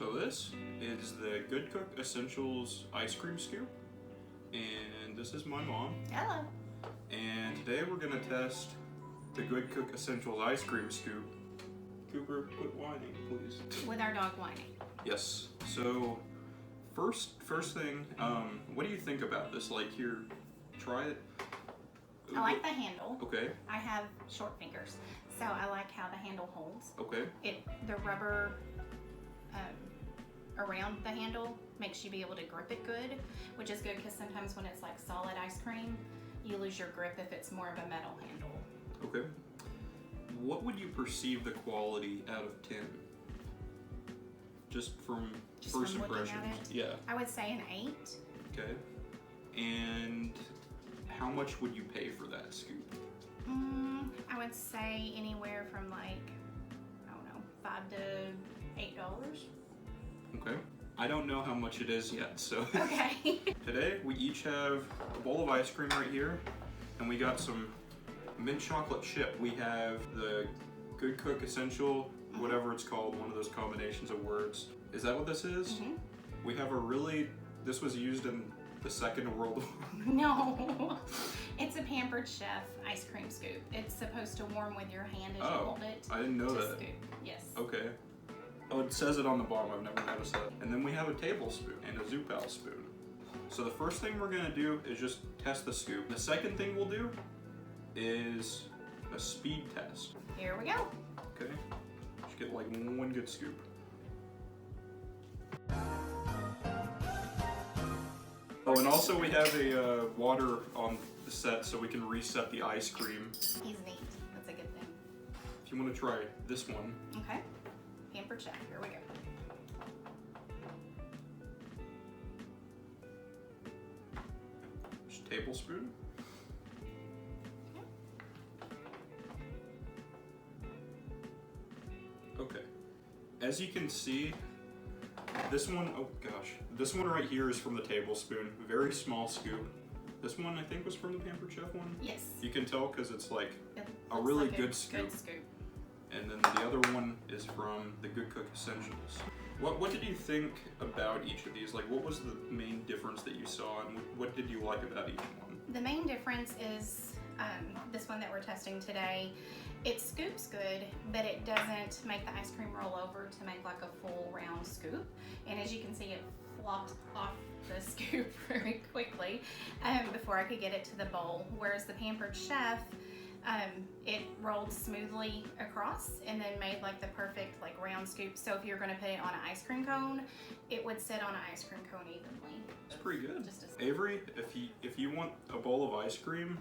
So this is the Good Cook Essentials ice cream scoop, and this is my mom. Hello. And today we're gonna test the Good Cook Essentials ice cream scoop. Cooper, quit whining, please. With our dog whining. Yes. So first thing, what do you think about this? Like, here, try it. I like the handle. Okay. I have short fingers, so I like how the handle holds. Okay. The rubber around the handle makes you be able to grip it good, which is good because sometimes when it's like solid ice cream, you lose your grip if it's more of a metal handle. Okay. What would you perceive the quality out of 10? Just from first impressions. Yeah. I would say an 8. Okay. And how much would you pay for that scoop? I would say anywhere from like, I don't know, $5 to $8. Okay. I don't know how much it is yet, so. Okay. Today we each have a bowl of ice cream right here, and we got some mint chocolate chip. We have the Good Cook Essential, whatever it's called, one of those combinations of words. Is that what this is? Mm-hmm. We have this was used in the Second World War. No, it's a Pampered Chef ice cream scoop. It's supposed to warm with your hand as you hold it. I didn't know that. Scoop. Yes. Okay. Oh, it says it on the bottom. I've never noticed that. And then we have a tablespoon and a Zupal spoon. So the first thing we're gonna do is just test the scoop. The second thing we'll do is a speed test. Here we go. Okay. Just get like one good scoop. Oh, and also we have a water on the set so we can reset the ice cream. He's neat. That's a good thing. If you want to try this one. Okay. Pampered Chef. Here we go. Just a tablespoon. Okay. As you can see, this one, oh gosh, this one right here is from the tablespoon. Very small scoop. This one I think was from the Pampered Chef one. Yes. You can tell because it's like It a looks really like good scoop. Good scoop. And then the other one is from the Good Cook Essentials. What did you think about each of these? Like, what was the main difference that you saw, and what did you like about each one? The main difference is this one that we're testing today. It scoops good, but it doesn't make the ice cream roll over to make like a full round scoop. And as you can see, it flopped off the scoop very quickly before I could get it to the bowl. Whereas the Pampered Chef, it rolled smoothly across and then made like the perfect like round scoop. So if you're going to put it on an ice cream cone, it would sit on an ice cream cone evenly. It's pretty good. Just Avery, if you want a bowl of ice cream,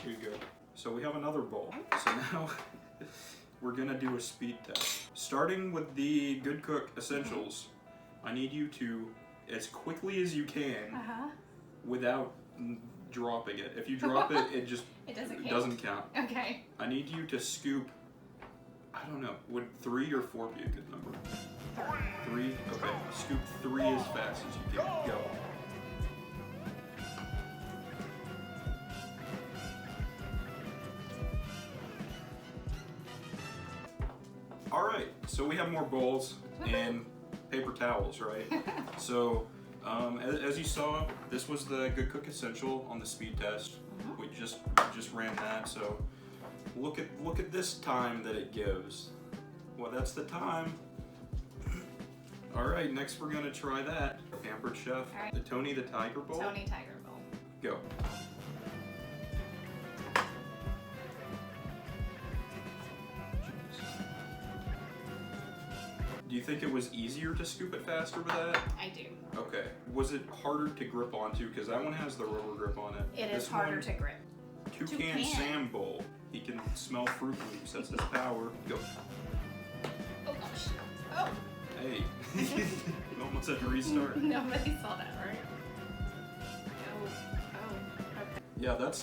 here you go. So we have another bowl. So now we're gonna do a speed test. Starting with the Good Cook Essentials, I need you to, as quickly as you can, without dropping it. If you drop it, it doesn't count. Okay. I need you to scoop, I don't know, would 3 or 4 be a good number? 3? Okay. Scoop 3 as fast as you can. Go. Alright, so we have more bowls and paper towels, right? So, as you saw, this was the Good Cook Essential on the speed test. We just ran that, so look at this time that it gives. Well, that's the time. Alright, next we're gonna try that. Pampered Chef, the Tony the Tiger Bowl. Tony Tiger Bowl. Go. Do you think it was easier to scoop it faster with that? I do. Okay. Was it harder to grip onto? Because that one has the rubber grip on it. It is harder to grip. Toucan Sam Bowl. He can smell Fruit Loops. That's his power. Go. Oh gosh. Oh. Hey. You almost had to restart. Nobody saw that, right? Oh. Okay. Yeah, that's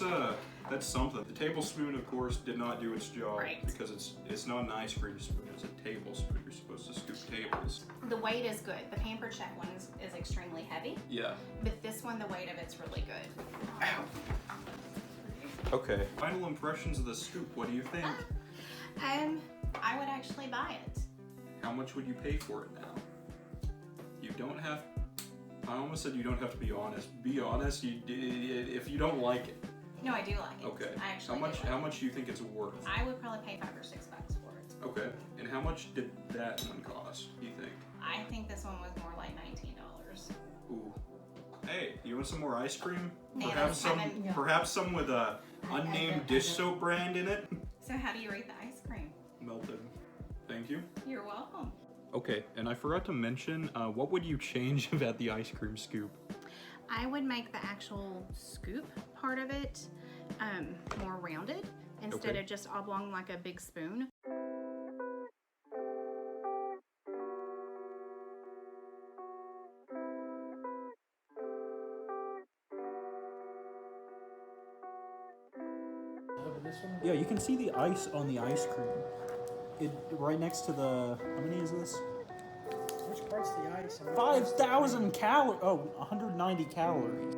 something. The tablespoon, of course, did not do its job. Right. Because it's not an ice cream spoon. It's a tablespoon. You're supposed to scoop tables. The weight is good. The Pampered Chef one is extremely heavy. Yeah. But this one, the weight of it's really good. Ow. Okay. Final impressions of the scoop. What do you think? I would actually buy it. How much would you pay for it now? You don't have, I almost said you don't have to be honest. Be honest, if you don't like it. No, I do like it. Okay. I actually How much do you think it's worth? I would probably pay $5 or $6 for it. Okay. And how much did that one cost, do you think? I think this one was more like $19. Ooh. Hey, you want some more ice cream? Yeah, Perhaps some with a unnamed dish soap brand in it? So how do you rate the ice cream? Melted. Thank you. You're welcome. Okay, and I forgot to mention, what would you change about the ice cream scoop? I would make the actual scoop part of it more rounded instead of just oblong like a big spoon. Yeah, you can see the ice on the ice cream. Right next to the, how many is this? Which part's the ice? 5,000 calories. Oh, 190 calories.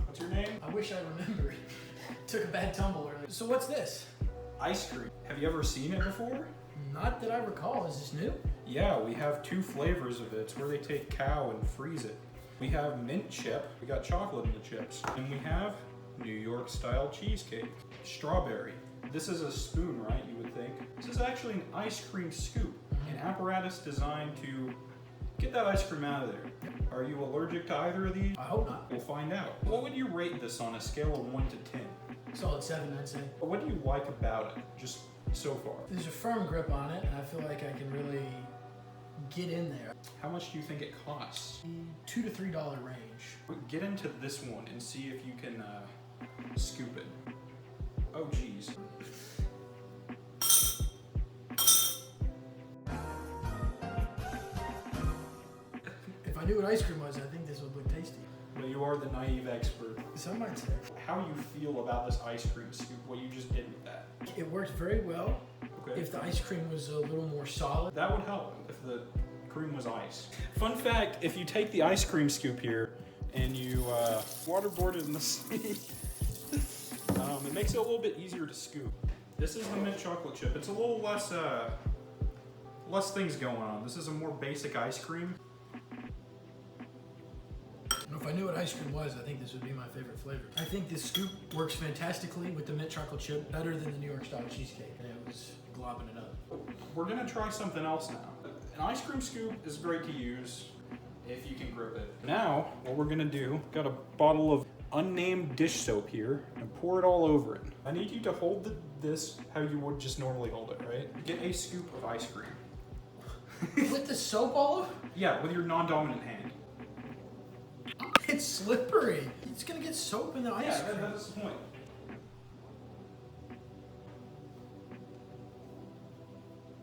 What's your name? I wish I remembered. Took a bad tumble earlier. So what's this? Ice cream. Have you ever seen it before? Not that I recall. Is this new? Yeah, we have 2 flavors of it. It's where they take cow and freeze it. We have mint chip, we got chocolate in the chips, and we have New York style cheesecake. Strawberry. This is a spoon, right, you would think? This is actually an ice cream scoop, an apparatus designed to get that ice cream out of there. Are you allergic to either of these? I hope not. We'll find out. What would you rate this on a scale of 1 to 10? Solid 7, I'd say. What do you like about it, just so far? There's a firm grip on it, and I feel like I can really get in there. How much do you think it costs? $2 to $3 range. Get into this one and see if you can scoop it. Oh geez. If I knew what ice cream was, I think this would look tasty. But you are the naive expert. Some might say. How you feel about this ice cream scoop, what you just did with that. It worked very well. Okay. If the ice cream was a little more solid. That would help if the cream was ice. Fun fact, if you take the ice cream scoop here and you waterboard it in the sea, it makes it a little bit easier to scoop. This is the mint chocolate chip. It's a little less things going on. This is a more basic ice cream. If I knew what ice cream was, I think this would be my favorite flavor. I think this scoop works fantastically with the mint chocolate chip, better than the New York style cheesecake. And it was globbing it up. We're gonna try something else now. An ice cream scoop is great to use if you can grip it. Now, what we're gonna do, got a bottle of unnamed dish soap here and pour it all over it. I need you to hold this how you would just normally hold it, right? Get a scoop of ice cream. With the soap all over? Yeah, with your non-dominant hand. It's slippery. It's gonna get soap in the ice cream. Yeah, that's the point.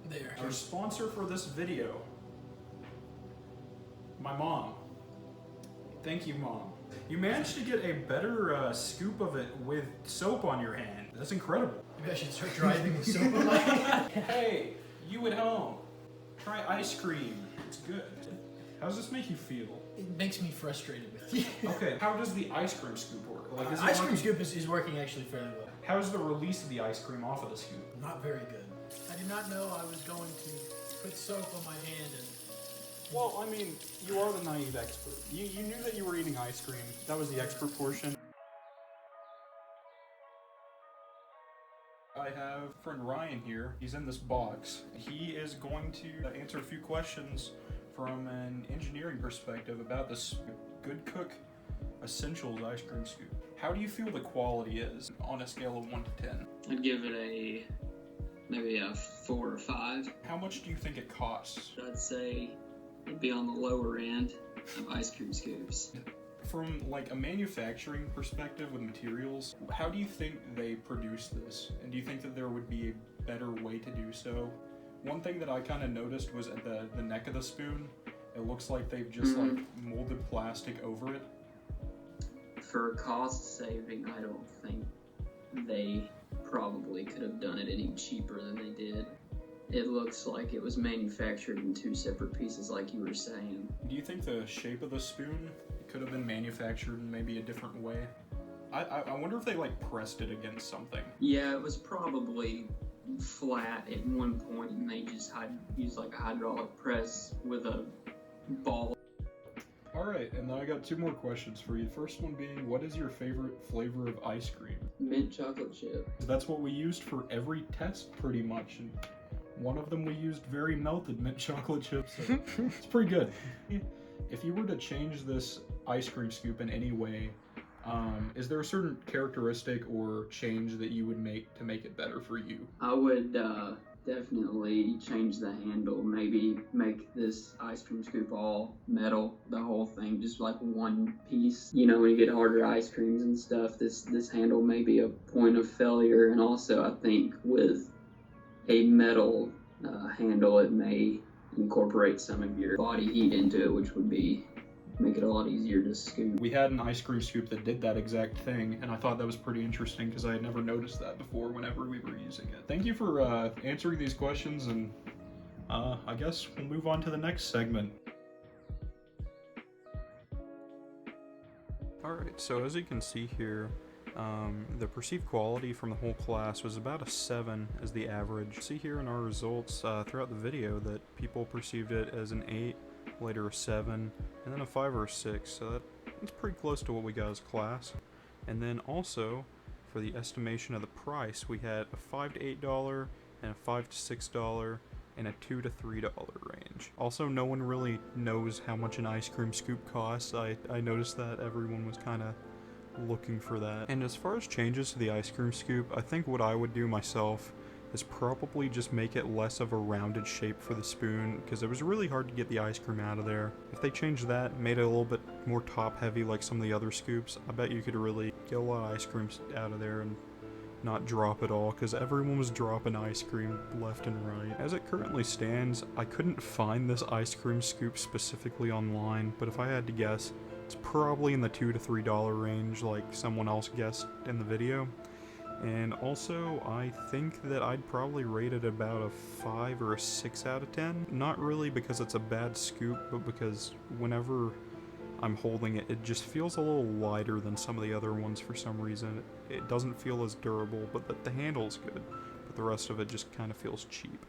There. Our sponsor for this video, my mom. Thank you, Mom. You managed to get a better scoop of it with soap on your hand. That's incredible. Maybe I should start driving with soap in my hand. Hey, you at home, try ice cream. It's good. How does this make you feel? It makes me frustrated with you. Okay, how does the ice cream scoop work? Like, is it ice cream working? scoop is working actually fairly well. How's the release of the ice cream off of the scoop? Not very good. I did not know I was going to put soap on my hand and... Well, I mean, you are the naive expert. You knew that you were eating ice cream. That was the expert portion. I have friend Ryan here. He's in this box. He is going to answer a few questions from an engineering perspective about this Good Cook Essentials ice cream scoop. How do you feel the quality is on a scale of 1 to 10? I'd give it maybe a 4 or 5. How much do you think it costs? I'd say it'd be on the lower end of ice cream scoops. From like a manufacturing perspective with materials, how do you think they produce this? And do you think that there would be a better way to do so? One thing that I kind of noticed was at the neck of the spoon, it looks like they've just like molded plastic over it. For cost saving, I don't think they probably could have done it any cheaper than they did. It looks like it was manufactured in 2 separate pieces, like you were saying. Do you think the shape of the spoon could have been manufactured in maybe a different way? I wonder if they like pressed it against something. Yeah, it was probably flat at one point, and they just used like a hydraulic press with a ball. Alright, and then I got 2 more questions for you. The first one being, what is your favorite flavor of ice cream? Mint chocolate chip. That's what we used for every test, pretty much. And one of them we used very melted mint chocolate chips. So it's pretty good. If you were to change this ice cream scoop in any way, is there a certain characteristic or change that you would make to make it better for you? I would definitely change the handle. Maybe make this ice cream scoop all metal, the whole thing, just like one piece. You know, when you get harder ice creams and stuff, this handle may be a point of failure. And also, I think with a metal handle, it may incorporate some of your body heat into it, which would make it a lot easier to scoop. We had an ice cream scoop that did that exact thing, and I thought that was pretty interesting because I had never noticed that before whenever we were using it. Thank you for answering these questions, and I guess we'll move on to the next segment. Alright, so as you can see here, the perceived quality from the whole class was about a 7 as the average. See here in our results throughout the video that people perceived it as an 8, later a 7, and then a 5 or a 6, so that's pretty close to what we got as class. And then also, for the estimation of the price, we had a $5 to $8 and a $5 to $6 and a $2 to $3 range. Also, no one really knows how much an ice cream scoop costs. I noticed that everyone was kind of looking for that. And as far as changes to the ice cream scoop, I think what I would do myself is probably just make it less of a rounded shape for the spoon, because it was really hard to get the ice cream out of there. If they changed that, made it a little bit more top heavy like some of the other scoops, I bet you could really get a lot of ice cream out of there and not drop it all, because everyone was dropping ice cream left and right. As it currently stands, I couldn't find this ice cream scoop specifically online, but if I had to guess, it's probably in the $2 to $3 range like someone else guessed in the video. And also, I think that I'd probably rate it about a 5 or a 6 out of 10. Not really because it's a bad scoop, but because whenever I'm holding it, it just feels a little lighter than some of the other ones for some reason. It doesn't feel as durable, but the handle's good, but the rest of it just kind of feels cheap.